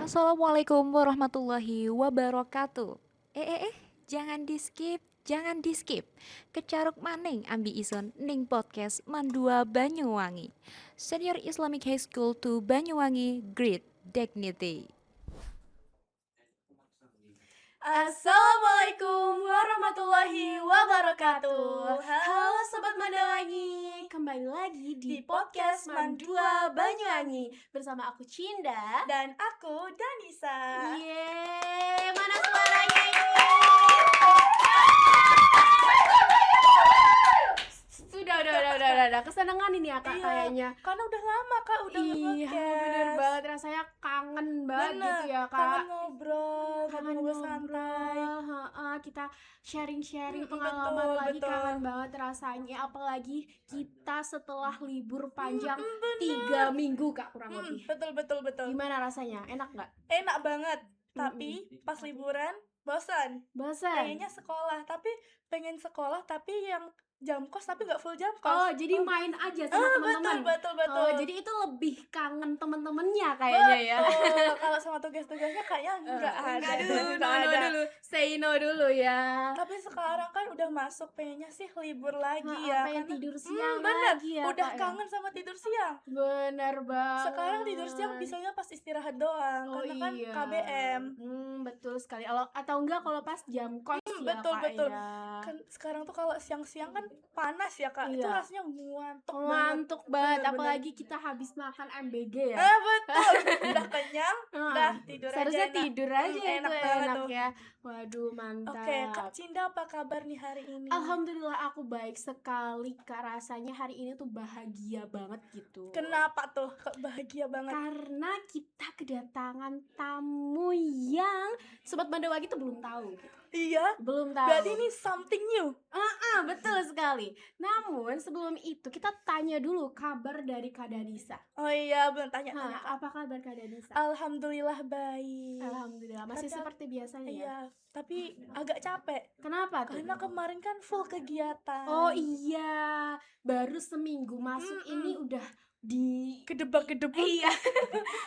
Assalamualaikum warahmatullahi wabarakatuh. Jangan di skip, jangan di skip. Kecaruk maning ambi ison ning podcast Mandua Banyuwangi. Senior Islamic High School to Banyuwangi, Great Dignity. Assalamualaikum warahmatullahi wabarakatuh. Halo Sobat Mandawangi, kembali lagi di podcast Mandua Banyuwangi bersama aku Cinda dan aku Danisa. Yeay, mana suaranya ini? Sudah, kesenangan ini ya kak, kayaknya. Karena udah lama kak, udah Iya, bener banget, rasanya kangen banget gitu ya kak. Kangen ngobrol santai. Kita sharing pengalaman lagi, betul. kangen banget rasanya. Apalagi kita setelah libur panjang 3 minggu kak, kurang lebih. Betul. Gimana rasanya? Enak nggak? Enak banget. Tapi pas liburan bosan. Pengennya sekolah, tapi pengen sekolah tapi yang jam kos tapi nggak full jam kos. Oh, jadi main aja sama teman-teman. Betul. Oh, jadi itu lebih kangen teman-temannya kayaknya ya. Kalau sama tugas-tugasnya kayaknya nggak ada. Dulu. Say no dulu ya. Tapi sekarang kan udah masuk, pengennya sih libur lagi Pengen karena tidur siang bener, lagi ya. udah Kak, kangen sama tidur siang. Bener banget. Sekarang tidur siang bisanya pas istirahat doang, karena kan iya. KBM. Betul sekali. Atau enggak kalau pas jam kos ya, betul. Kak, ya. Kan sekarang tuh kalau siang-siang kan panas ya kak, itu Iya. rasanya ngantuk banget. Bener-bener. Apalagi kita habis makan MBG ya. Betul, udah kenyang, udah tidur Seharusnya aja. tidur aja, Enak itu banget enak tuh. ya. Waduh, mantap. Oke, Kak Cinda apa kabar nih hari ini? Alhamdulillah aku baik sekali kak, rasanya hari ini tuh bahagia banget gitu. Kenapa tuh kok bahagia banget? Karena kita kedatangan tamu yang Sobat Mandawagi tuh belum tahu gitu. Iya, Belum tahu. berarti ini something new. Betul sekali. Namun sebelum itu kita tanya dulu kabar dari Kak Danisa. Oh iya, belum tanya. Apa kabar Kak Danisa? Alhamdulillah baik. Alhamdulillah masih Kadang- seperti biasanya ya. Iya, tapi agak capek Kenapa tuh? karena kemarin kan full kegiatan. Oh iya, baru seminggu masuk ini udah di Gedebak-gedebuk. Iya,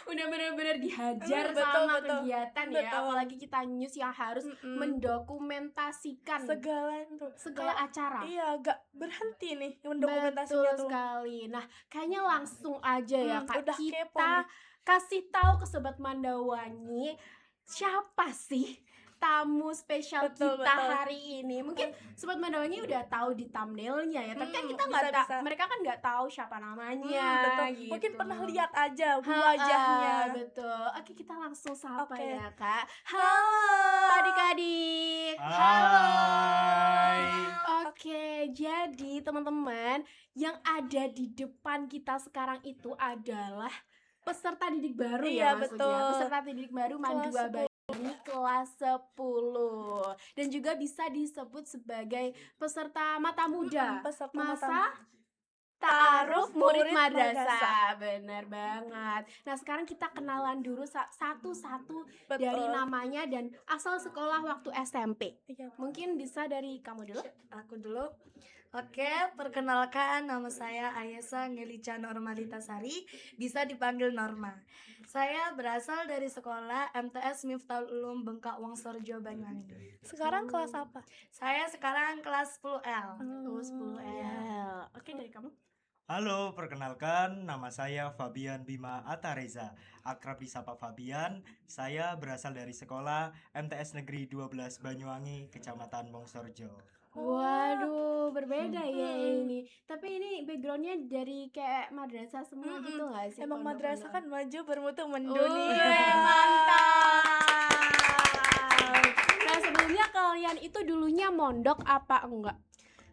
udah bener-bener dihajar sama betul. kegiatan ya. Betul. Apalagi kita news yang harus mendokumentasikan segala acara. Iya, agak berhenti nih Betul mendokumentasinya tuh. sekali. Nah, kayaknya langsung aja ya Kak, udah kepo kita nih. kasih tahu ke Sobat Mandawangi siapa sih tamu spesial Betul. kita hari ini. Mungkin Sobat Mandawangi udah tahu di thumbnailnya ya, tapi kan kita nggak bisa. mereka kan nggak tau siapa namanya. Betul. Gitu. Mungkin pernah lihat aja wajahnya. Betul. Oke, kita langsung sapa Oke. ya Kak. Halo adik-adik. Hai. Oke, jadi teman-teman yang ada di depan kita sekarang itu adalah peserta didik baru Iya, ya maksudnya. betul. Peserta didik baru Mandua Banyuwangi kelas 10. Dan juga bisa disebut sebagai peserta mata muda. Peserta Masa mata- Ta'aruf murid Murid madrasah. madrasah. Benar banget. Nah, sekarang kita kenalan dulu satu-satu Betul. dari namanya dan asal sekolah waktu SMP. Iya. Mungkin bisa dari kamu dulu. Aku dulu. Oke, perkenalkan nama saya Ayesa Ngelica Normalitasari, bisa dipanggil Norma. Saya berasal dari sekolah MTS Miftahul Ulum Bengkak Wongsorjo Banyuwangi. Sekarang kelas apa? Saya sekarang kelas 10L. Oh, 10L. Oke, dari kamu. Halo, perkenalkan nama saya Fabian Bima Atareza. Akrab disapa Fabian. Saya berasal dari sekolah MTS Negeri 12 Banyuwangi, Kecamatan Wongsorjo. Waduh, berbeda ya ini. Tapi ini backgroundnya dari kayak madrasah semua gitu nggak sih? Emang pondok-pondok? madrasah kan maju bermutu Oh, mendunia. mantap. Nah, sebelumnya kalian itu dulunya mondok apa enggak?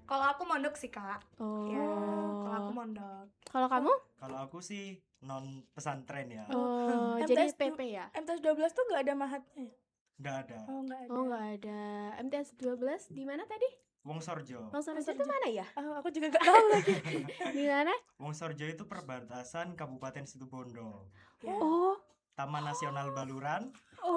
Kalau aku mondok sih, Kak. Oh. Ya, kalau aku mondok. Kalau kamu? Kalau aku sih non pesantren ya. Oh, MTS jadi tuh- PP ya? MTS 12 tuh nggak ada mahatnya. Nggak ada. Oh, nggak ada. Oh, nggak ada. MTS 12 di mana tadi? Wongsorjo. Wongsorjo itu mana ya? Aku juga nggak tahu lagi. Di mana? Wongsorjo itu perbatasan Kabupaten Situbondo. Oh, Taman Nasional Baluran.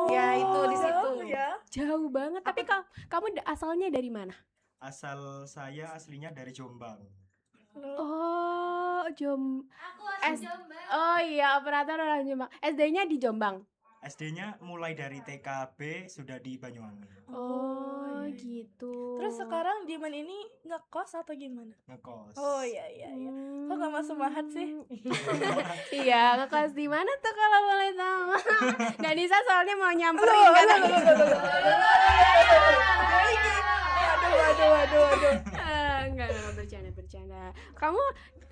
Ya, itu di situ. jauh ya. jauh banget. Tapi kamu asalnya dari mana? Asal saya aslinya dari Jombang. Oh, Aku Oh iya, operator orang Jombang. SD-nya di Jombang. SD-nya mulai dari TKB sudah di Banyuwangi. Oh, iya. gitu. Terus sekarang Diman ini ngekos atau gimana? Ngekos. Oh iya. Kok gak masuk Mahat sih? Iya, ngekos di mana tuh kalau boleh tahu? Danisa soalnya mau nyamperin katanya. Waduh. Enggak, bercanda. Kamu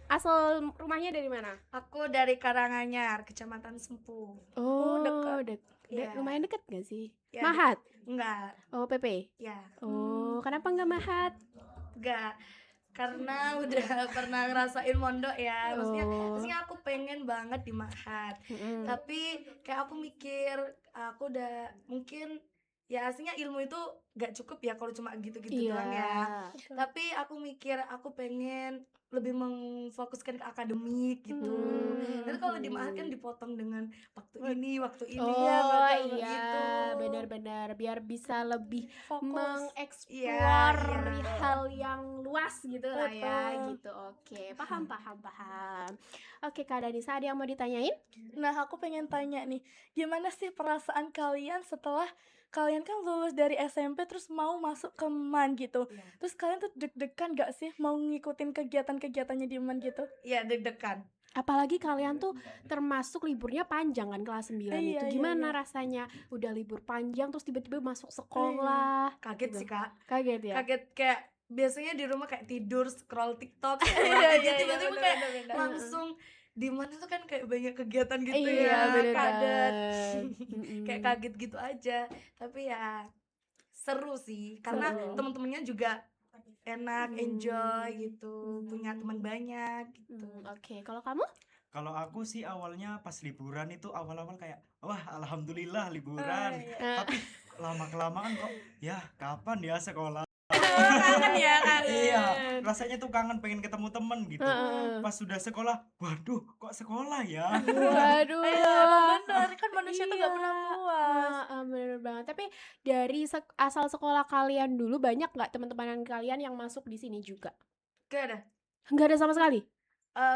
asal rumahnya dari mana? Aku dari Karanganyar, Kecamatan Sempu. Oh, dekat. Iya. lumayan dekat gak sih? Ya, Mahat? Enggak, Oh, PP? ya, Oh, kenapa nggak Mahat? enggak. Karena udah pernah ngerasain mondok ya. Oh. Maksudnya aku pengen banget di Mahat. Mm-mm. Tapi kayak aku mikir, aku udah mungkin ya aslinya ilmu itu gak cukup ya kalau cuma gitu-gitu Iya. doang ya. Tapi aku mikir aku pengen lebih memfokuskan ke akademik gitu. Tapi kalau di Mahat kan dipotong dengan waktu ini Oh ya, betul, iya, gitu. benar-benar biar bisa lebih Fokus. mengeksplor Iya. hal yang luas gitu lah ya, Betul. gitu. Oke, paham. Oke, Kak Danisa, ada yang mau ditanyain? Nah, aku pengen tanya nih, gimana sih perasaan kalian setelah kalian kan lulus dari SMP terus mau masuk ke MAN gitu. Iya. Terus kalian tuh deg-degan gak sih mau ngikutin kegiatan-kegiatannya di MAN gitu? Iya, deg-degan. Apalagi kalian tuh termasuk liburnya panjang kan kelas 9 Iya, itu. iya, Gimana iya. rasanya udah libur panjang terus tiba-tiba masuk sekolah? Kaget Gitu. sih, Kak. Kaget ya? Kaget kayak biasanya di rumah kayak tidur, scroll TikTok, Iya, tiba-tiba bener, kayak bener. langsung di mana tuh kan kayak banyak kegiatan gitu Iya, ya, bener kaget. banget. Kayak kaget gitu aja. Tapi ya seru sih karena Seru. teman-temannya juga enak, enjoy Hmm. gitu, punya teman banyak gitu. Oke, kalau kamu? Kalau aku sih awalnya pas liburan itu awal-awal kayak wah alhamdulillah liburan. iya. Tapi lama kelamaan kok ya kapan ya sekolah? Kangen ya, Iya, rasanya tuh kangen pengen ketemu temen gitu. Heeh. Pas sudah sekolah, waduh kok sekolah ya? Waduh. Bener, kan manusia tuh gak pernah puas. Bener banget. Tapi dari asal sekolah kalian dulu banyak nggak teman-teman kalian yang masuk di sini juga? Gak ada. Nggak ada sama sekali.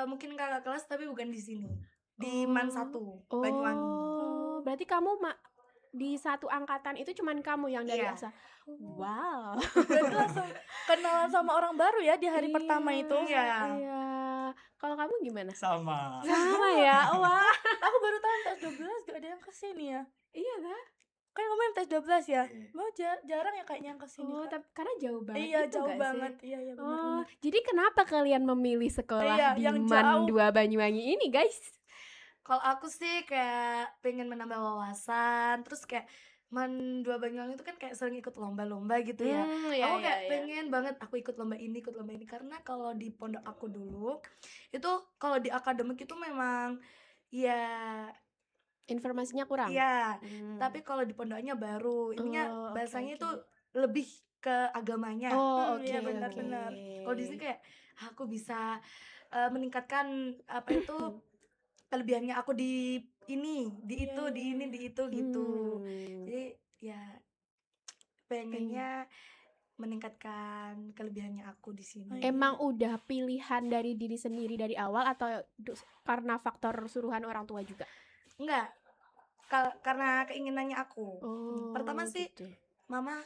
Mungkin kakak kelas tapi bukan di sini. Di MAN 1, Banyuwangi. Oh, berarti kamu di satu angkatan itu cuman kamu yang dari Iya. asal. Wow. Berarti langsung kenalan sama orang baru ya di hari pertama itu. Iya. Iya. Kalau kamu gimana? Sama. Sama ya. Wah. Aku baru tahu tes 12 gak ada yang kesini ya. Iya kan? Kan ngomongin tes 12 ya. Iya. Mau jarang ya kayaknya yang kesini. Oh, Kak. tapi karena jauh banget. Iya, itu jauh nggak sih? banget. Iya, Oh, benar-benar. jadi kenapa kalian memilih sekolah Iya, di yang MAN jauh. 2 Banyuwangi ini, guys? Kalau aku sih kayak pengen menambah wawasan, terus kayak MAN 2 Banyuwangi itu kan kayak sering ikut lomba-lomba gitu ya. Iya, Aku kayak pengen banget aku ikut lomba ini karena kalau di pondok aku dulu itu kalau di akademik itu memang ya Informasinya kurang. ya, Hmm. tapi kalau di pondoknya baru intinya Oh, oke, bahasanya oke. itu lebih ke agamanya. Oh, oke. Iya, benar-benar. Kalau di sini kayak aku bisa meningkatkan apa itu kelebihannya aku di ini, di itu, di ini, di itu gitu. Jadi ya pengennya meningkatkan kelebihannya aku di sini. Emang udah pilihan dari diri sendiri dari awal atau karena faktor suruhan orang tua juga? Enggak, karena keinginannya aku. Oh, Pertama sih gitu. Mama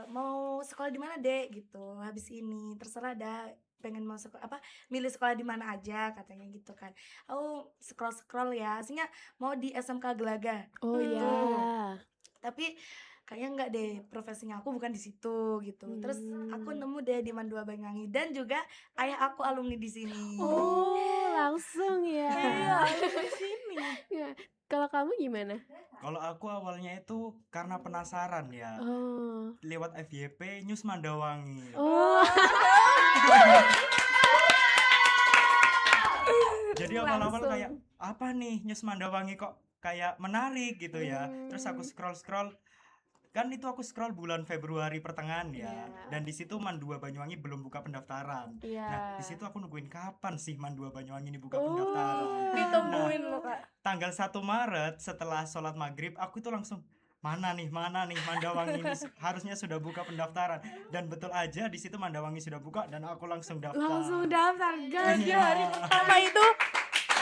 mau sekolah di mana dek gitu. Habis ini terserah dah pengen mau sekolah milih sekolah di mana aja katanya gitu kan. Aku scroll ya, aslinya mau di SMK Gelaga. Oh gitu. iya. Tapi kayaknya enggak deh, profesinya aku bukan di situ gitu. Terus aku nemu deh di MAN 2 Banyuwangi dan juga ayah aku alumni di sini. Oh, langsung ya. Iya, di sini. Ya. Kalau kamu gimana? Kalau aku awalnya itu karena penasaran ya. Oh. Lewat FYP News Mandawangi. Oh. Jadi awal-awal Langsung. kayak apa nih News Mandawangi kok kayak menarik gitu ya. Terus aku scroll kan itu aku scroll bulan Februari pertengahan ya. Iya. Dan di situ MAN 2 Banyuwangi belum buka pendaftaran. Iya. Nah, di situ aku nungguin kapan sih MAN 2 Banyuwangi ini buka Oh. pendaftaran. Ditungguin loh, Kak. Tanggal 1 Maret setelah sholat maghrib aku itu langsung mana nih Mandawangi ini harusnya sudah buka pendaftaran, dan betul aja di situ Mandawangi sudah buka dan aku langsung daftar. Langsung daftar, guys. Iya. Hari pertama itu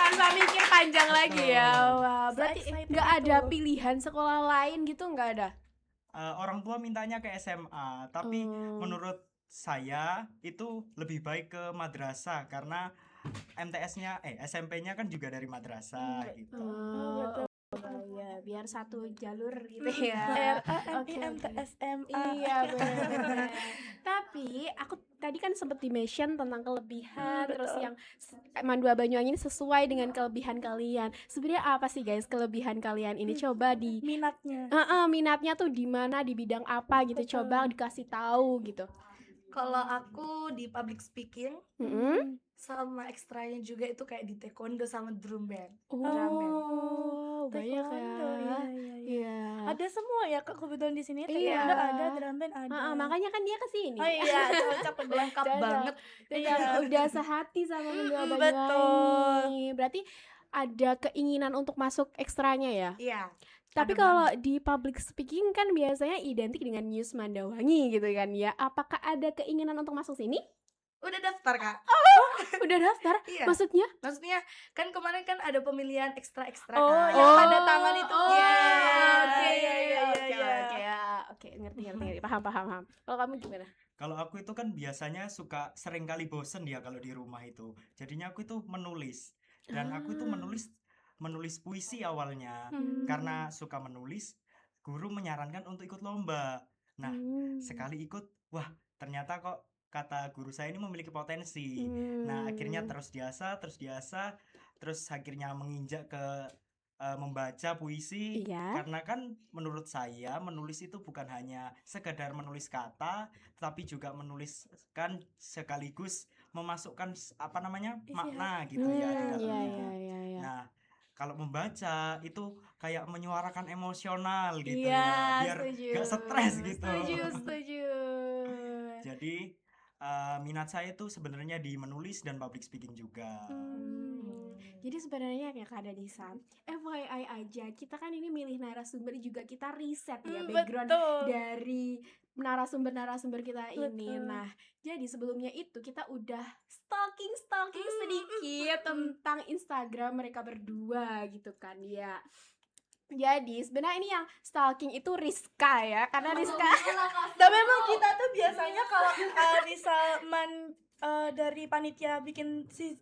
tanpa mikir panjang lagi ya. Betul. Wah, berarti Se-excited nggak ada itu. pilihan sekolah lain gitu, nggak ada. Orang tua mintanya ke SMA, tapi Oh. menurut saya itu lebih baik ke madrasah karena MTS-nya SMP-nya kan juga dari madrasah gitu. Oh, ya, biar satu jalur gitu ya. Oke, oke. RANIMTSMA. Iya benar. Tapi aku tadi kan sempat di-mention tentang kelebihan, terus betul. yang Mandua Banyuwangi ini sesuai dengan kelebihan kalian. Sebenarnya apa sih guys kelebihan kalian ini? Coba di Minatnya. minatnya tuh di mana, di bidang apa gitu. Betul. Coba dikasih tahu gitu. Kalau aku di public speaking Mm-mm. sama ekstranya juga itu kayak di taekwondo sama drum band. Oh, banyak ya. Taekwondo, iya. Iya. Ada semua ya Kak kebetulan di sini. Iya. Taekwondo ada, drum band ada. Makanya kan dia kesini. Oh iya, cocok udah. Lengkap Cocok. banget. Iya, udah sehati sama Mandua Mm-mm, Banyuwangi. Berarti ada keinginan untuk masuk ekstranya ya. Iya. Tapi Ada kalau di public speaking kan biasanya identik dengan News Mandawangi gitu kan ya. Apakah ada keinginan untuk masuk sini? Udah daftar Kak. Udah daftar? Iya. Maksudnya? Maksudnya kan kemarin kan ada pemilihan ekstra-ekstra Oh, kan. yang tanda tangan itu. Oh, Iya, oke, iya, iya, oke, iya. oke, ya. Oke, ngerti. Paham. Kalau kamu gimana? Kalau aku itu kan biasanya suka sering kali bosen ya kalau di rumah itu. Jadinya aku itu menulis. Dan aku itu menulis puisi awalnya. Karena suka menulis, guru menyarankan untuk ikut lomba. Nah, sekali ikut, wah ternyata kok kata guru saya ini memiliki potensi. Nah, akhirnya terus diasah, terus akhirnya menginjak ke membaca puisi. Iya. Karena kan menurut saya menulis itu bukan hanya sekedar menulis kata, tetapi juga menuliskan sekaligus memasukkan apa namanya makna gitu ya di dalamnya. Iya. Nah, kalau membaca itu kayak menyuarakan emosional gitu Iya, ya, biar setuju. gak stres gitu. Setuju. Jadi minat saya itu sebenarnya di menulis dan public speaking juga. Jadi sebenarnya ya Kak Danisa, FYI aja, kita kan ini milih narasumber juga kita riset ya background Betul. dari narasumber kita ini. Betul. Nah, jadi sebelumnya itu kita udah stalking sedikit tentang Instagram mereka berdua gitu kan ya. Jadi sebenarnya ini yang stalking itu Rizka ya, karena Rizka Dan memang kita tuh biasanya kalau dari panitia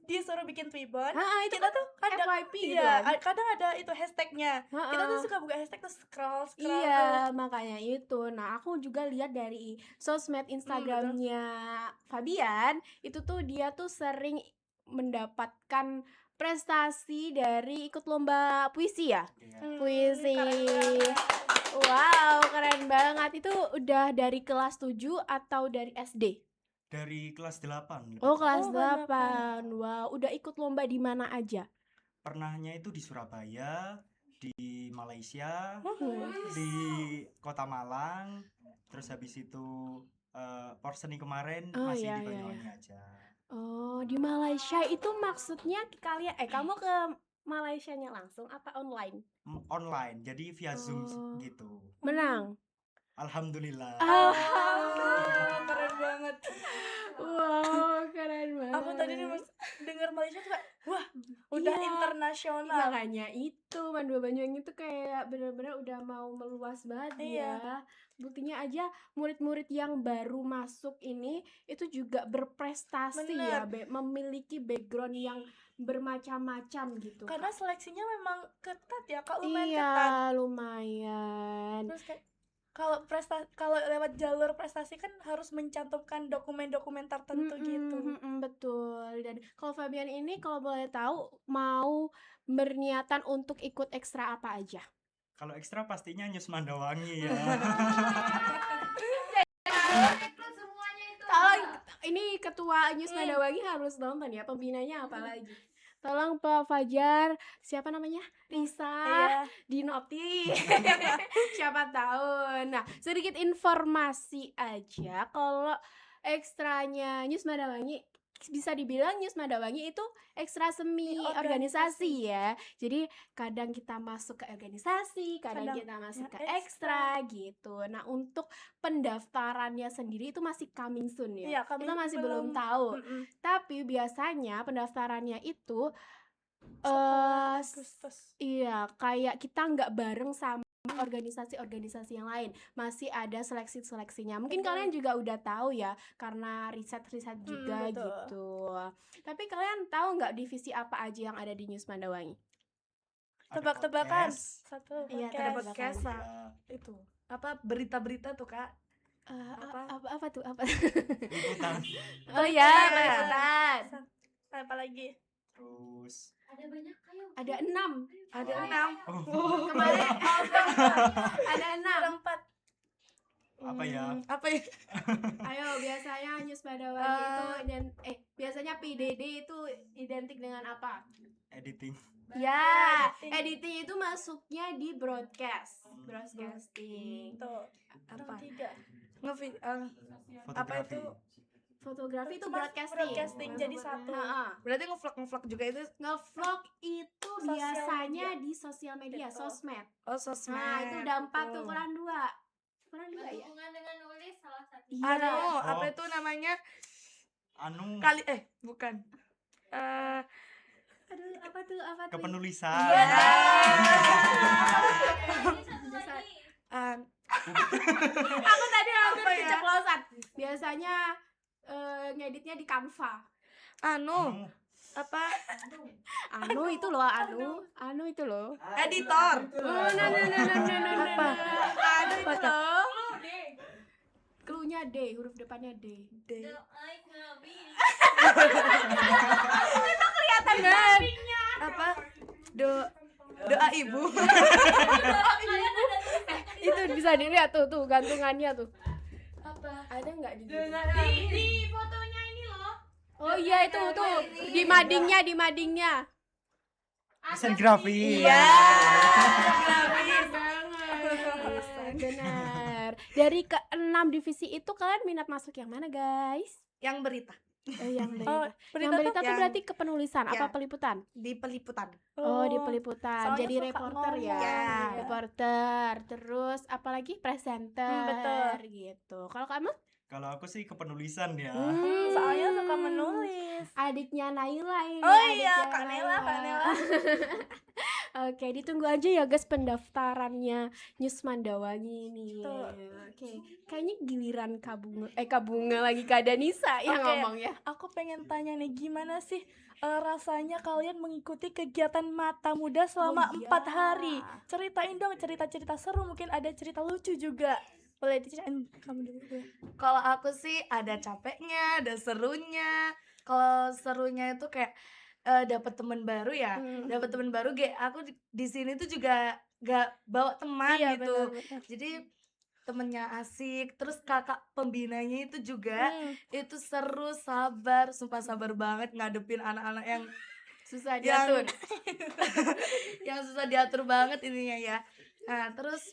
disuruh bikin Twibbon, itu kita tuh kadang FYP gitu iya, kan. kadang ada itu hashtagnya. Kita tuh suka buka hashtag tuh scroll. Iya, makanya itu. Nah, aku juga lihat dari sosmed Instagramnya Fabian, itu tuh dia tuh sering mendapatkan prestasi dari ikut lomba puisi ya. Iya. Puisi. keren. Wow, keren banget. Itu udah dari kelas 7 atau dari SD? Dari kelas 8. Oh, kelas Oh, kelas 8. Wow, udah ikut lomba di mana aja? Pernahnya itu di Surabaya, di Malaysia, Hmm. di Kota Malang, terus habis itu Porseni kemarin Oh, masih iya, di iya, Banyuwangi aja. Oh, di Malaysia itu maksudnya kalian kamu ke Malaysianya langsung apa online? Online, jadi via Zoom Oh. gitu. Menang. Alhamdulillah. Keren banget. Wow, keren banget. Aku tadi dengar Malaysia tuh kayak wah, udah Iya. internasional. Makanya itu Mandua Banyuwangi itu kayak benar-benar udah mau meluas banget Iya. ya. Buktinya aja murid-murid yang baru masuk ini itu juga berprestasi ya, memiliki background yang bermacam-macam gitu. Karena seleksinya memang ketat ya, Kak, lumayan iya, ketat. lumayan. Terus kayak kalau lewat jalur prestasi kan harus mencantumkan dokumen-dokumen tertentu gitu. Betul. Dan kalau Fabian ini kalau boleh tahu mau berniatan untuk ikut ekstra apa aja? Kalau ekstra pastinya News Mandawangi ya. Tolong, ini ketua News Mandawangi harus nonton ya, pembinanya apalagi. Tolong Pak Fajar, siapa namanya? Risa, Iya. Dinoti. Siapa tahu. Nah, sedikit informasi aja kalau ekstranya News Mandawangi bisa dibilang News Mandawangi itu ekstra semi organisasi ya. Jadi kadang kita masuk ke organisasi, kadang kita masuk ke ekstra gitu. Nah, untuk pendaftarannya sendiri itu masih coming soon ya. Iya, kami Kita masih belum tahu. Tapi biasanya pendaftarannya itu Eh, Agustus. Iya, kayak kita nggak bareng sama organisasi-organisasi yang lain, masih ada seleksi-seleksinya. Mungkin Betul. kalian juga udah tahu ya, karena riset-riset juga betul. gitu. Tapi kalian tahu nggak divisi apa aja yang ada di News Mandawangi? Ada Tebak-tebakan. podcast, Satu Iya, podcast. Ada tebak-tebakan. podcast ya, itu. Apa berita-berita tuh, Kak? Apa tuh? Apa? liputan, Oh ya, Liputan. liputan. Apa lagi? terus Ada 6. Ada Oh. 6. oh, Kemarin ada 6. Kurang 4. apa ya? Apa ya? Ayo, biasanya News Mandawangi itu biasanya PDD itu identik dengan apa? Editing, Ya, editing. editing itu masuknya di broadcast. Broadcasting. Tuh. Apa? 3. Apa itu? Fotografi itu Itu mas- broadcasting. broadcasting jadi satu. Ha-ha. Berarti ngevlog juga itu Nge-vlog itu Sosial biasanya media. di sosial media, Betul. sosmed. sosmed. Nah, itu udah 4 tuh, betul. kurang 2. Kurang 2 ya? Hubungan dengan nulis salah satu. Iya. Apa Oh. itu namanya? anu Bukan. Aduh, apa tuh? kepenulisan. Iya. Ini satu lagi. Aku tadi hampir Apa ya? keceplosan. Biasanya ngeditnya di Canva. Anu, Apa? Anu itu loh, anu itu loh. Editor. Oh, Apa? Anu itu loh. Cluenya D, huruf depannya D. Doain nggak bisa. Kelihatan banget. Apa? Doa ibu. Kalian ada Itu bisa dilihat tuh gantungannya tuh. Apa? Ada nggak di di fotonya ini loh. Oh iya itu tuh di madingnya. desain grafis. Iya. Bener banget. Benar. Dari ke-6 divisi itu kalian minat masuk yang mana, guys? Yang berita Yang berita. Oh, Yang berita berita tuh yang- berarti kepenulisan apa Ya. peliputan? di peliputan. Oh, di peliputan. Soalnya Jadi suka reporter ya. ngomong. Ya. Reporter, terus apalagi presenter betul. gitu. Kalau kamu? Kalau aku sih kepenulisan ya. Soalnya suka menulis. Adiknya Naila ini. Oh iya, adiknya Kak Nela, Kak Nela. Oke, ditunggu aja ya guys pendaftarannya News Mandawangi ini. Betul. Oke, kayaknya giliran Kabunga lagi Kak Danisa yang Oke. ngomong ya. Aku pengen tanya nih, gimana sih rasanya kalian mengikuti kegiatan Mata Muda selama Oh, iya. 4 hari? Ceritain dong cerita-cerita seru, mungkin ada cerita lucu juga. Boleh diceritain kamu dulu gue. Kalau aku sih ada capeknya, ada serunya. Kalau serunya itu kayak dapat teman baru ya. Dapat teman baru aku di sini tuh juga gak bawa teman Iya, gitu. benar-benar. Jadi temennya asik, terus kakak pembinanya itu juga itu seru, sumpah sabar banget ngadepin anak-anak yang Susah yang diatur. yang susah diatur banget ininya ya. Nah, terus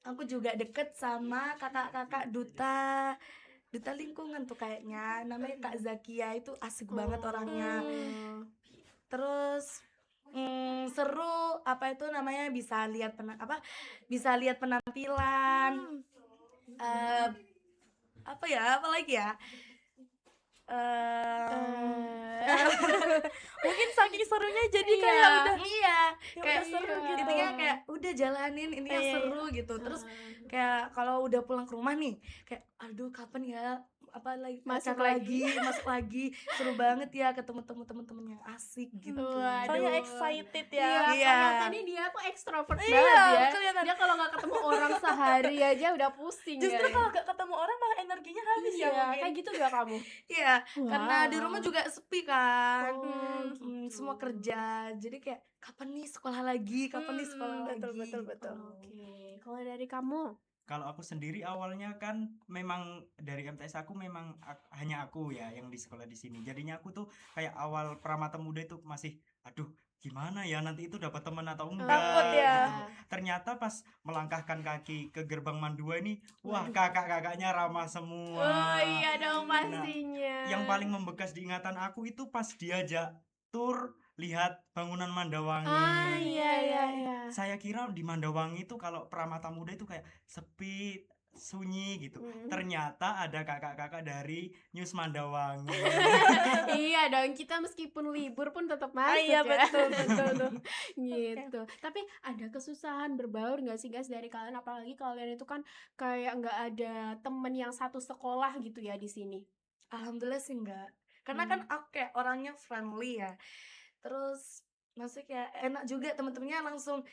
aku juga deket sama kakak-kakak duta lingkungan tuh kayaknya, namanya Kak Zakia, itu asik banget orangnya. Terus seru, apa itu namanya, bisa lihat penampilan. Apa ya, apalagi ya, Mungkin saking serunya jadi Iya. kayak udah iya, ya kayak udah seru iya. gitu. intinya kayak udah jalanin, intinya Iya, iya. seru gitu. Terus kayak kalau udah pulang ke rumah nih, kayak aduh kapan ya apa lagi Masuk acara masuk lagi, seru banget ya ketemu temen-temen yang asik gitu. Waduh. Soalnya excited Iya, ya. Iya. kelihatannya dia tuh ekstrovert Iya, banget ya. kelihatan. Dia kalau nggak ketemu orang sehari aja udah pusing Justru ya. kalau gak ketemu orang malah energinya habis ya Iya, mungkin. kayak gitu gak kamu? Iya, karena di Wow. rumah juga sepi kan. Oh, gitu. Semua kerja. Jadi kayak kapan nih sekolah lagi? Kapan nih sekolah betul, lagi? betul, betul. Oke, kalau dari kamu? Kalau aku sendiri awalnya kan memang dari MTS aku memang hanya aku ya yang di sekolah di sini. Jadinya aku tuh kayak awal Pramata Muda itu masih aduh gimana ya nanti itu dapat teman atau enggak Takut ya. gitu. Ternyata pas melangkahkan kaki ke gerbang Mandua ini, wah kakak-kakaknya ramah semua. Oh iya dong Nah, pastinya. yang paling membekas di ingatan aku itu pas diajak tur lihat bangunan Mandawangi. iya. Saya kira di Mandawangi itu kalau Pramata Muda itu kayak sepi, sunyi gitu. Mm. Ternyata ada kakak-kakak dari News Mandawangi. Iya dong, kita meskipun libur pun tetap masuk Iya, ya. betul tuh. Gitu. Tapi ada kesusahan berbaur nggak sih guys dari kalian, apalagi kalian itu kan kayak nggak ada temen yang satu sekolah gitu ya di sini. Alhamdulillah sih enggak. Karena kan aku kayak orangnya friendly ya. Terus maksudnya kayak enak juga temen-temennya langsung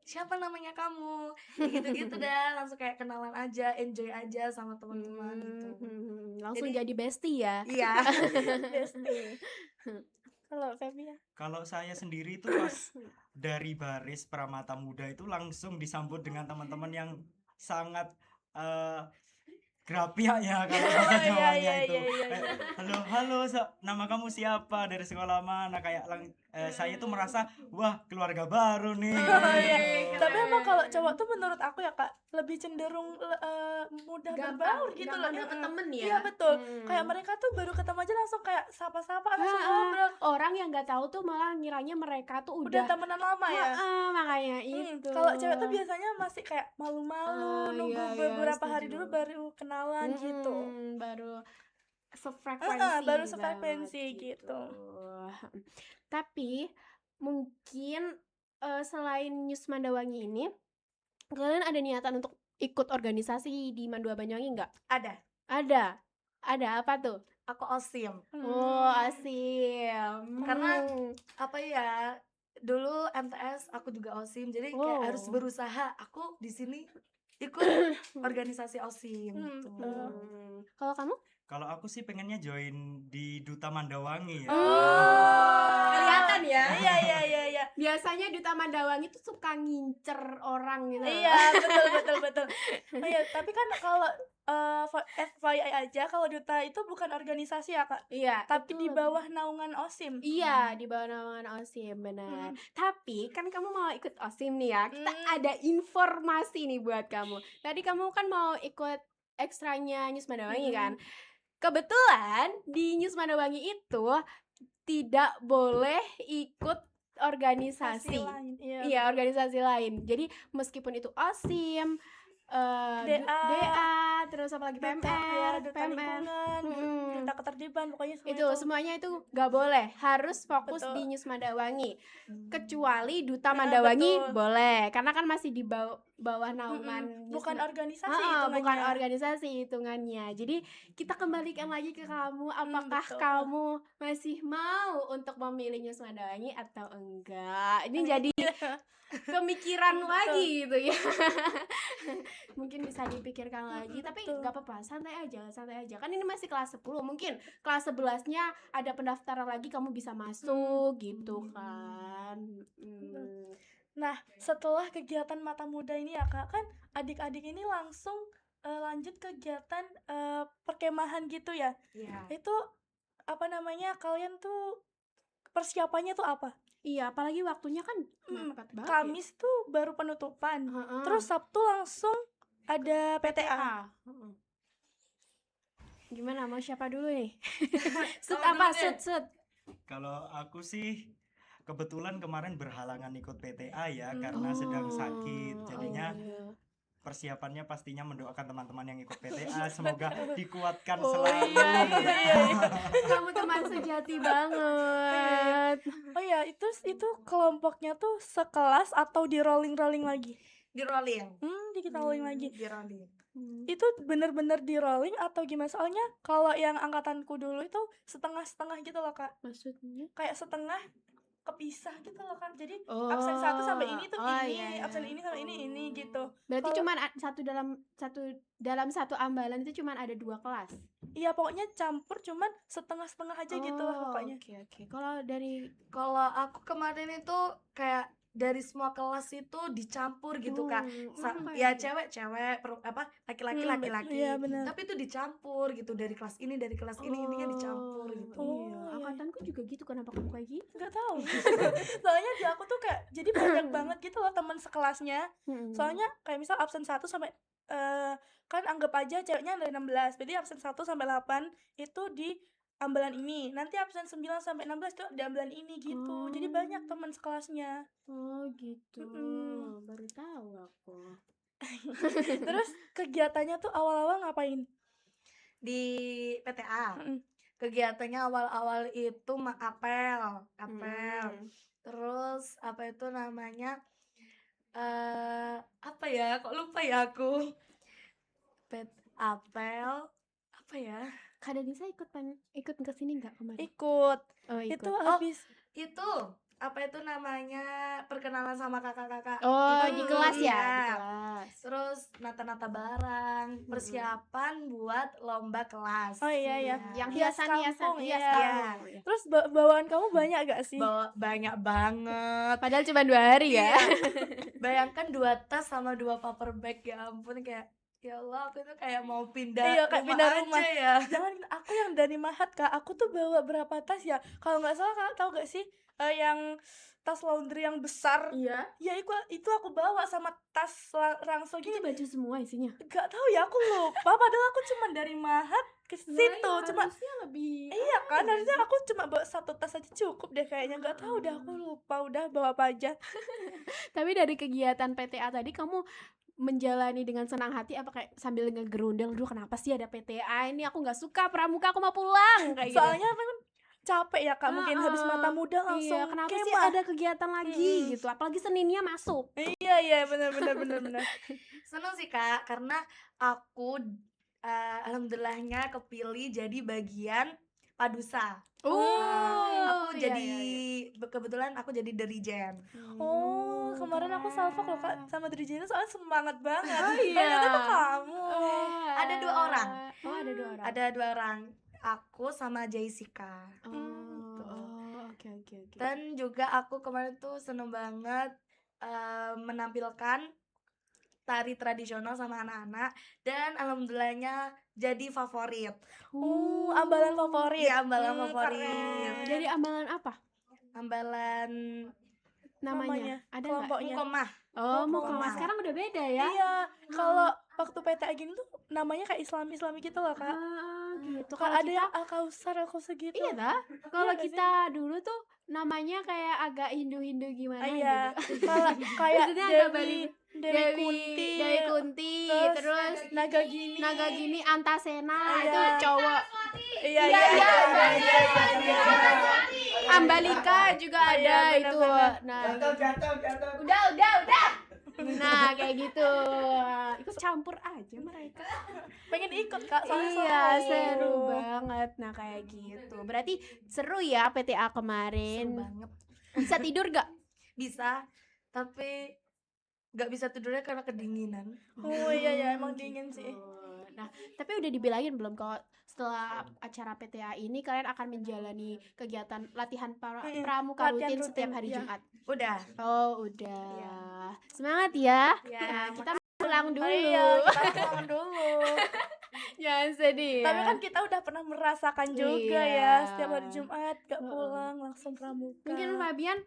siapa namanya kamu, kayak gitu-gitu dah, langsung kayak kenalan aja, enjoy aja sama teman-teman gitu. Langsung Jadi- jadi bestie ya. Iya. Bestie. Kalau Feby ya? Kalau saya sendiri itu pas dari baris Pramata Muda itu langsung disambut dengan teman-teman yang sangat grapiak ya kalau bahasa Iya, Jawanya iya, itu. iya, iya, iya. Halo, nama kamu siapa, dari sekolah mana? Kayak saya tuh merasa wah keluarga baru nih. Oh, iya. gitu. Tapi emang kalau cowok tuh menurut aku ya Kak, lebih cenderung mudah berbaur gitu loh. gampang dapet temen ya. Iya betul. Kayak mereka tuh baru ketemu aja langsung kayak sapa-sapa, langsung ngobrol. Orang yang nggak tahu tuh malah ngiranya mereka tuh Udah temenan lama ya. makanya itu. Kalau cewek tuh biasanya masih kayak malu-malu, nunggu iya, beberapa hari setuju. dulu baru kenalan gitu. Baru sefrekuensi Baru banget sefrekuensi gitu. Tapi mungkin selain News Mandawangi ini, kalian ada niatan untuk ikut organisasi di Mandua Banyuwangi nggak? Ada. Ada apa tuh? Aku OSIM. Oh, asim. Karena apa ya? Dulu MTS aku juga OSIM. Jadi kayak Oh. harus berusaha. Aku di sini ikut organisasi OSIM gitu. Kalau kamu? Kalau aku sih pengennya join di Duta Mandawangi ya. Kelihatan ya. Iya. Biasanya Duta Mandawangi tuh suka ngincer orang gitu. Iya, betul. Oh iya, tapi kan kalau FYI aja, kalau Duta itu bukan organisasi ya Kak, Iya. tapi itu di bawah naungan OSIM. Iya, di bawah naungan OSIM, benar. Tapi kan kamu mau ikut OSIM nih ya. Kita ada informasi nih buat kamu. Tadi kamu kan mau ikut ekstranya News Mandawangi kan? Kebetulan di News Mandawangi itu tidak boleh ikut organisasi. lain. Iya, organisasi lain. Jadi meskipun itu OSIM, DA, terus apa lagi Duta, PMR, ya, Duta PMR. lingkungan, Mm-mm. Duta ketertiban, pokoknya semua Itu semuanya itu nggak boleh, harus fokus Betul. di News Mandawangi. Kecuali Ya, Duta Mandawangi betul. boleh, karena kan masih di bawah naungan News bukan Ma- organisasi bukan hitungannya. organisasi hitungannya. Jadi kita kembalikan lagi ke kamu, apakah betul. kamu masih mau untuk memilih News Mandawangi atau enggak? Ini jadi pemikiran Betul. lagi gitu ya. Mungkin bisa dipikirkan lagi, tapi betul. nggak apa-apa, santai aja. Kan ini masih kelas 10, mungkin kelas 11-nya ada pendaftaran lagi, kamu bisa masuk gitu kan. Nah, setelah kegiatan Mata Muda ini ya Kak, kan adik-adik ini langsung lanjut kegiatan perkemahan gitu ya. Iya. Itu apa namanya, kalian tuh persiapannya tuh apa? Iya, apalagi waktunya kan mepet banget. Kamis tuh baru penutupan, Heeh. terus Sabtu langsung ada PTA. Gimana, mau siapa dulu nih? Sud Kamu apa? dulu deh. Sud. Kalau aku sih kebetulan kemarin berhalangan ikut PTA ya karena sedang sakit. Jadinya iya. persiapannya pastinya mendoakan teman-teman yang ikut PTA semoga dikuatkan Oh, selalu. iya. Kamu teman sejati banget. Oh ya, itu kelompoknya tuh sekelas atau di rolling lagi? Di rolling. Di rolling lagi. Di rolling. Itu bener-bener di rolling atau gimana? Soalnya kalau yang angkatanku dulu itu setengah-setengah gitu loh Kak. Maksudnya? Kayak setengah kepisah gitu loh Kak. Jadi Oh. absen satu sampai ini tuh Oh, ini, iya, iya. absen ini sampai ini gitu. Berarti Kalau- cuman dalam satu ambalan itu cuman ada 2 kelas. Iya, pokoknya campur, cuman setengah-setengah aja gitu lah pokoknya. Oke. Kalau dari Kalau aku kemarin itu kayak dari semua kelas itu dicampur gitu Kak. Ya cewek-cewek, laki-laki laki-laki. Iya, benar. Tapi itu dicampur gitu, dari kelas ini intinya dicampur gitu. Iya, iya. angkatanku juga gitu. Kenapa kamu kayak gitu? Nggak tahu. Soalnya di aku tuh kayak jadi banyak banget gitu loh teman sekelasnya. Soalnya kayak misal absen 1 sampai kan anggap aja ceweknya ada 16. Berarti absen 1 sampai 8 itu di ambalan ini. Nanti absen 9 sampai 16 itu di ambalan ini gitu. Jadi banyak teman sekelasnya. Oh gitu. Mm-mm. Baru tahu aku. Terus kegiatannya tuh awal-awal ngapain? Di PTA. Mm-mm. Kegiatannya awal-awal itu apel. Mm. Terus apa itu namanya? Apa ya? Kok lupa ya aku? Apel apa ya? Kak Danisa ikut ke sini nggak kemarin? Ikut. Oh, Itu ikut. habis Itu apa itu namanya? Perkenalan sama kakak-kakak. Oh, Itu di kelas ya, iya. di kelas. Terus nata-nata barang, persiapan buat lomba kelas. Oh iya ya. Yang Hias hiasan-hiasan, kampung, hias iya. kampung, ya. Terus bawaan kamu banyak gak sih? Bawa banyak banget. Padahal cuma 2 hari ya. Iya. Bayangkan 2 tas sama 2 paper bag, ya ampun, kayak ya Allah, aku tuh kayak mau pindah Iya, kayak pindah rumah. aja ya. Jangan, aku yang dari Mahat Kak, aku tuh bawa berapa tas ya? Kalau nggak salah Kak tahu gak sih yang tas laundry yang besar? Iya. Ya itu aku bawa sama tas rangsel Itu gitu. baju semua isinya. Gak tahu ya, aku lupa. Padahal aku cuma dari Mahat ke situ, cuma harusnya lebih. iya kan, harusnya aku cuma bawa 1 tas aja cukup deh kayaknya. Gak tahu deh, aku lupa udah bawa apa aja. Tapi dari kegiatan PTA tadi kamu menjalani dengan senang hati apa kayak sambil ngegerundel, duh kenapa sih ada PTA ini, aku nggak suka pramuka, aku mau pulang kayak gitu. Soalnya kan capek ya Kak, mungkin habis mata muda langsung Iya, kenapa sih kemah. ada kegiatan lagi gitu, apalagi Seninnya masuk. Iya benar. Seneng sih Kak, karena aku alhamdulillahnya kepilih jadi bagian Padusa. Aku iya, jadi iya. kebetulan aku jadi dirijen. Oh, kemarin aku salfok loh Kak sama Drijina, soalnya semangat banget. Oh, iya. Ternyata tuh kamu. Ada 2 orang. Oh, ada 2 orang. Ada 2 orang, aku sama Jessica. Oke. Dan juga aku kemarin tuh seneng banget menampilkan tari tradisional sama anak-anak, dan alhamdulillahnya jadi favorit. Ambalan favorit. Iya, ambalan favorit. Keren. Jadi ambalan apa Ambalan namanya? Ada nggak? kelompoknya. Mukomah. Oh, mau Mukomah. sekarang udah beda ya? Iya, kalau waktu PTA gini tuh namanya kayak Islami gitu loh Kak. Gitu. Kalau Kalau ada yang Al-Kausar gitu. iya dah. Kalau nggak sih? kita dulu tuh namanya kayak agak Hindu-Hindu gimana Iya, gitu. kalau kayak Maksudnya agak Dewi Kunti, Dewi Kunti, terus Naga Gini. Naga Gini, Antasena Iya. itu cowok. Iya. Ambalika juga Oh, ada iya, itu. benar-benar. Nah, Jatuh. udah. Nah, kayak gitu. Ikut campur aja mereka. Pengen ikut Kak, soalnya Iya, seru. seru banget. Nah, kayak gitu. Berarti seru ya PTA Seru kemarin. banget. Bisa tidur gak? Bisa, tapi nggak bisa tidurnya karena kedinginan. Oh iya emang dingin sih. Nah, tapi udah dibilangin belum kalau setelah acara PTA ini kalian akan menjalani kegiatan latihan pramuka Latihan rutin setiap rutin, hari iya. Jumat? Udah. Oh, udah. Iya. Semangat ya. Ya, Nah, kita pulang dulu. Oh iya, kita pulang dulu. Jangan sedih ya. Tapi kan kita udah pernah merasakan juga Iya. ya, setiap hari Jumat gak pulang langsung pramuka. Mungkin Fabian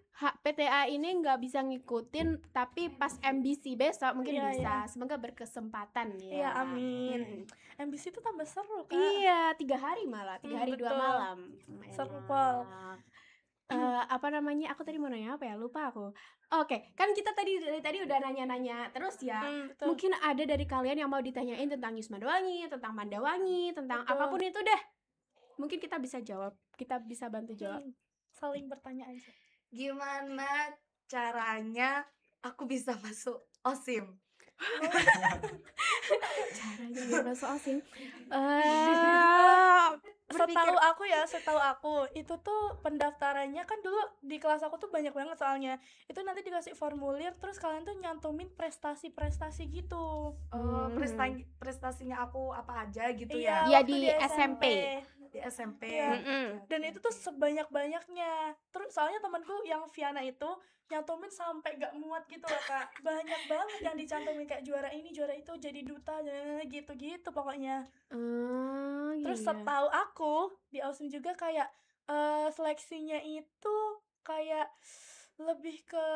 PTA ini nggak bisa ngikutin, tapi pas MBC besok mungkin Iya, bisa. iya. Semoga berkesempatan ya. Iya, amin. MBC itu tambah seru Kak. Iya, 3 hari malah, 3 hari 2 betul. malam. Seru, Enak. Pol. Apa namanya? Aku tadi mau nanya apa ya? Lupa aku. Oke, kan kita dari tadi udah nanya-nanya terus ya. Betul. Mungkin ada dari kalian yang mau ditanyain tentang Yus Mandawangi, tentang Mandawangi, tentang Betul. apapun itu deh. Mungkin kita bisa jawab, kita bisa bantu jawab. Saling bertanya aja. Gimana caranya aku bisa masuk OSIM? Caranya biar masuk OSIM. Setahu aku itu tuh pendaftarannya kan dulu di kelas aku tuh banyak banget soalnya. Itu nanti dikasih formulir, terus kalian tuh nyantumin prestasi-prestasi gitu. Prestasinya aku apa aja gitu Iya, Iya, waktu di SMP. di SMP. Iya. Mm-mm. Dan itu tuh sebanyak-banyaknya. Terus soalnya temanku yang Viana itu nyantumin sampai gak muat gitu loh Kak. Banyak banget yang dicantumin kayak juara ini, juara itu, jadi duta, gitu-gitu pokoknya. Terus Iya. setahu aku di Austin juga kayak seleksinya itu kayak lebih ke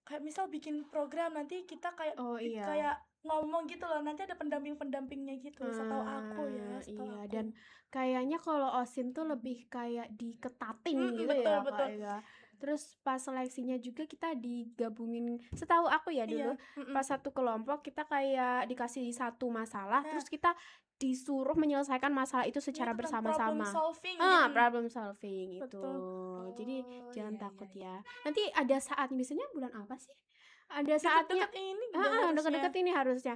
kayak misal bikin program, nanti kita kayak Oh iya. kayak ngomong gitu loh, nanti ada pendampingnya gitu. Setahu aku ya, setahu Iya, aku. dan kayaknya kalau OSIM tuh lebih kayak diketatin gitu betul, ya, betul. Kak, ya. Terus pas seleksinya juga kita digabungin, setahu aku ya dulu, pas satu kelompok kita kayak dikasih satu masalah, Nah. terus kita disuruh menyelesaikan masalah itu secara Ini tentang problem bersama-sama. solving. Problem solving itu. Betul. Jadi Oh, jangan iya, takut iya, ya. Nanti ada saatnya, biasanya bulan apa sih? Ada saatnya, Deket-deket ini udah harusnya. deket-deket ini harusnya.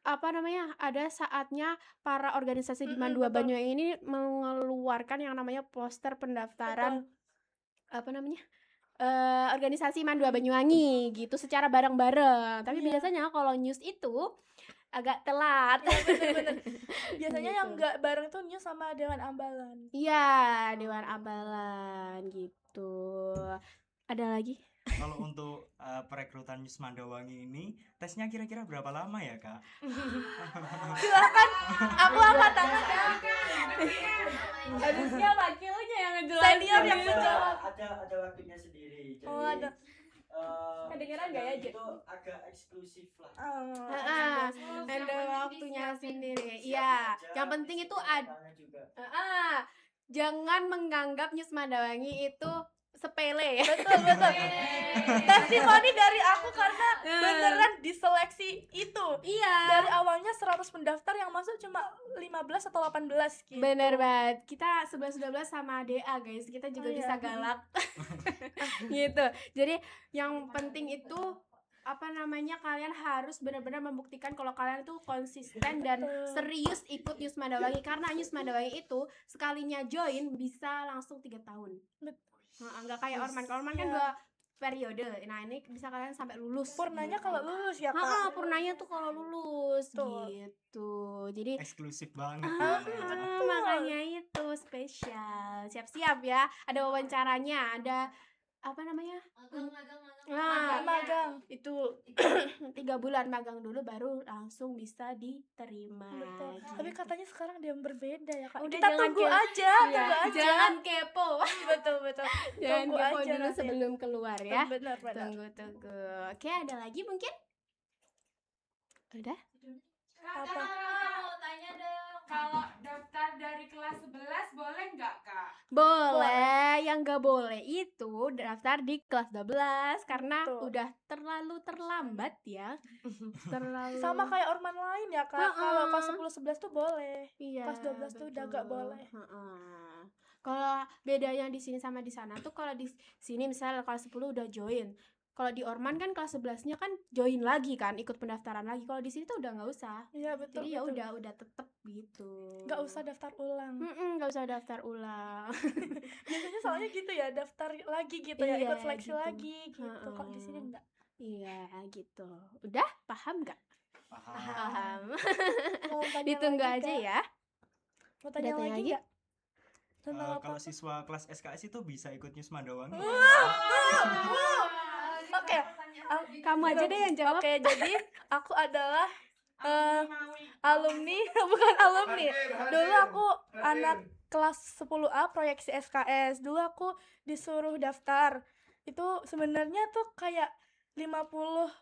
Apa namanya? Ada saatnya para organisasi di Mandua betul. Banyuwangi ini mengeluarkan yang namanya poster pendaftaran apa namanya? Organisasi Mandua Banyuwangi gitu secara bareng-bareng. Tapi Iya. biasanya kalau news itu agak telat. Iya, bener-bener. Biasanya yang Gitu. nggak bareng tuh news sama Dewan Ambalan. Iya, Dewan Ambalan gitu. Ada lagi? Kalau untuk perekrutan News Mandawangi ini tesnya kira-kira berapa lama ya Kak? Silakan, aku angkat tangan. Harusnya wakilnya yang Senior yang gitu. menjawab. Ada waktunya sendiri. Jadi Oh, ada. Kedengeran nggak ya, Jet? Itu agak eksklusif lah. Ada waktunya sendiri. Iya, yang penting itu jangan menganggap News Mandawangi itu sepele ya. Betul. Testimoni dari aku karena beneran diseleksi itu. Iya. Dari awalnya 100 pendaftar yang masuk cuma 15 atau 18 gitu. Bener banget. Kita 11-12 sama DA guys. Kita juga Oh, iya. bisa galak. Gitu. Jadi yang penting itu apa namanya, kalian harus benar-benar membuktikan kalau kalian tuh konsisten dan Betul. serius ikut News Mandawangi, karena News Mandawangi itu sekalinya join bisa langsung 3 tahun. Betul. Nggak kayak Orman. Kalau Orman kan Iya. 2 periode. Nah, ini bisa kalian sampai lulus. Purnanya gitu. kalau lulus ya Kak. Purnanya tuh kalau lulus Betul. gitu. Jadi Eksklusif banget. makanya itu spesial. Siap-siap ya. Ada wawancaranya, ada apa namanya? Magang. Itu 3 bulan magang dulu baru langsung bisa diterima. Betul. gitu. Tapi katanya sekarang ada yang berbeda ya Kak. Udah, Kita jangan tunggu kepo. aja, Iya, tunggu aja. jangan kepo. Betul. Jangan Tunggu kepo aja dulu nanti. sebelum keluar ya. Benar. Tunggu. Oke, ada lagi mungkin? Udah? Apa? Mau tanya dong. Kalau daftar dari kelas 11 boleh nggak, Kak? Boleh, yang nggak boleh itu daftar di kelas 12 karena Betul. udah terlalu terlambat ya. Terlalu Sama kayak orman lain ya Kak. Kalau kelas 10 11 tuh boleh. iya, kelas 12 tuh udah nggak boleh. Heeh. Kalau bedanya di sini sama di sana tuh, kalau di sini misalnya kelas 10 udah join. Kalau di Orman kan kelas 11-nya kan join lagi kan, ikut pendaftaran lagi. Kalau di sini tuh udah nggak usah. Iya betul. Jadi ya betul. udah tetep gitu. Nggak usah daftar ulang. Nggak usah daftar ulang. Biasanya soalnya gitu ya, daftar lagi gitu ya, Iya, ikut seleksi gitu. lagi gitu. Kok di sini enggak? Iya gitu. Udah paham nggak? Paham. Mau tanya Ditunggu lagi, aja Kak? ya. Mau tanya Udah tanya lagi lagi? nggak? Tentang apa? Kalau siswa kelas SKS itu bisa ikut News Mandawangi. Oke. Kamu aja deh yang jawab. Oke, jadi aku adalah alumni, bukan alumni. Dulu aku anak kelas 10A proyeksi SKS. Dulu aku disuruh daftar. Itu sebenarnya tuh kayak 50%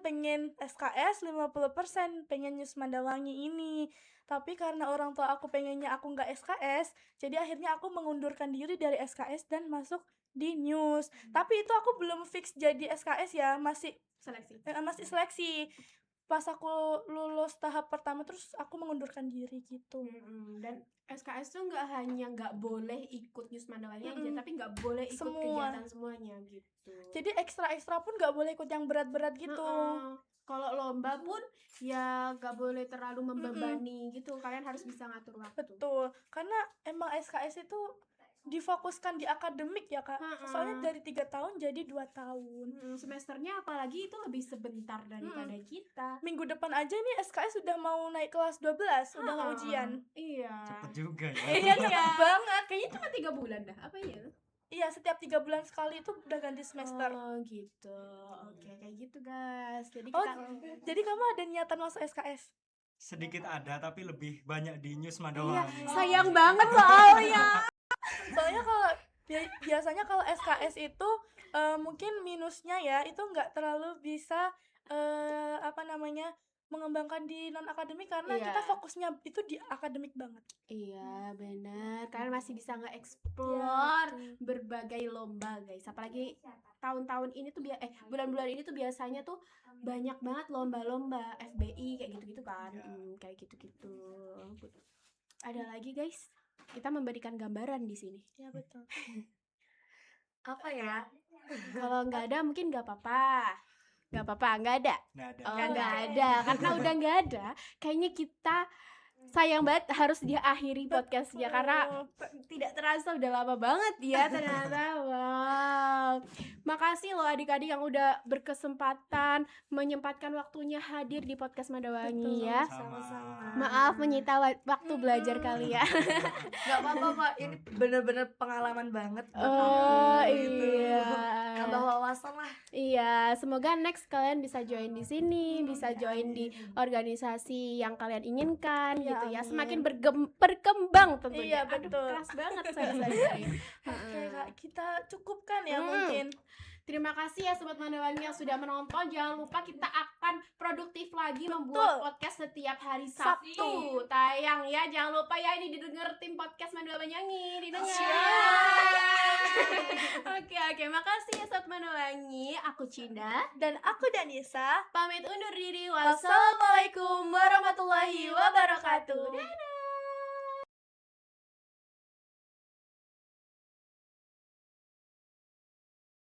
pengen SKS, 50% pengen News Mandawangi ini. Tapi karena orang tua aku pengennya aku nggak SKS, jadi akhirnya aku mengundurkan diri dari SKS dan masuk di News. Tapi itu aku belum fix jadi SKS ya, masih seleksi. Pas aku lulus tahap pertama terus aku mengundurkan diri gitu. Dan SKS tuh nggak hanya nggak boleh ikut News Mandawangi aja, Mm-mm. tapi nggak boleh ikut Semua. kegiatan semuanya gitu. Jadi ekstra pun nggak boleh ikut yang berat-berat gitu. Heeh. Kalau lomba pun ya nggak boleh terlalu membebani gitu. Kalian harus bisa ngatur waktu. Betul, karena emang SKS itu difokuskan di akademik ya Kak. Heeh. Soalnya dari 3 tahun jadi 2 tahun. Semesternya apalagi itu lebih sebentar daripada kita. Minggu depan aja nih SKS sudah mau naik kelas 12, udah mau Heeh. ujian. Iya. Cepet juga ya. Iya cepet banget. Kayaknya cuma 3 bulan dah. Apa ya? Iya, setiap 3 bulan sekali itu udah ganti semester. Oh gitu. Oke, kayak gitu guys. Jadi Oh, kita jadi kamu ada niatan masuk SKS? Sedikit ada tapi lebih banyak di News Iya, Mandawangi. sayang banget soalnya. Soalnya kalau biasanya kalau SKS itu mungkin minusnya ya itu nggak terlalu bisa mengembangkan di non akademik karena Iya. kita fokusnya itu di akademik banget. Iya benar, kalian masih bisa nge-explore berbagai lomba guys. Apalagi tahun-tahun ini tuh bulan-bulan ini tuh biasanya tuh banyak banget lomba-lomba FBI kayak gitu-gitu kan. Kayak gitu-gitu. Ada lagi guys, kita memberikan gambaran di sini. Ya betul. Apa ya? Kalau nggak ada mungkin nggak apa-apa. Nggak apa-apa, nggak ada. Nggak ada. Oh, nggak ada. Karena udah nggak ada, kayaknya kita sayang banget harus diakhiri podcastnya karena tidak terasa udah lama banget ya ternyata. Wow, makasih loh adik-adik yang udah berkesempatan menyempatkan waktunya hadir di podcast Madawangi ya. Sama-sama. Maaf menyita waktu belajar kalian. Gak apa-apa kok, ini bener-bener pengalaman banget buat Oh aku, gitu. iya. Nambah wawasan lah. Iya, semoga next kalian bisa join di sini, bisa join di organisasi yang kalian inginkan Ya, gitu ya. amin. Semakin berkembang tentunya. Iya, betul. Aduh, keras banget saya. Oke Kak, kita cukupkan ya Hmm. mungkin. Terima kasih ya Sobat Madawangi yang sudah menonton. Jangan lupa kita akan produktif lagi membuat podcast setiap hari Sabtu tayang ya. Jangan lupa ya, ini didengar tim podcast Madawangi, didengar. Oke, makasih ya Sobat Madawangi. Aku Cinda. Dan aku Danisa. Pamit undur diri. Wassalamualaikum warahmatullahi wabarakatuh. Dadah.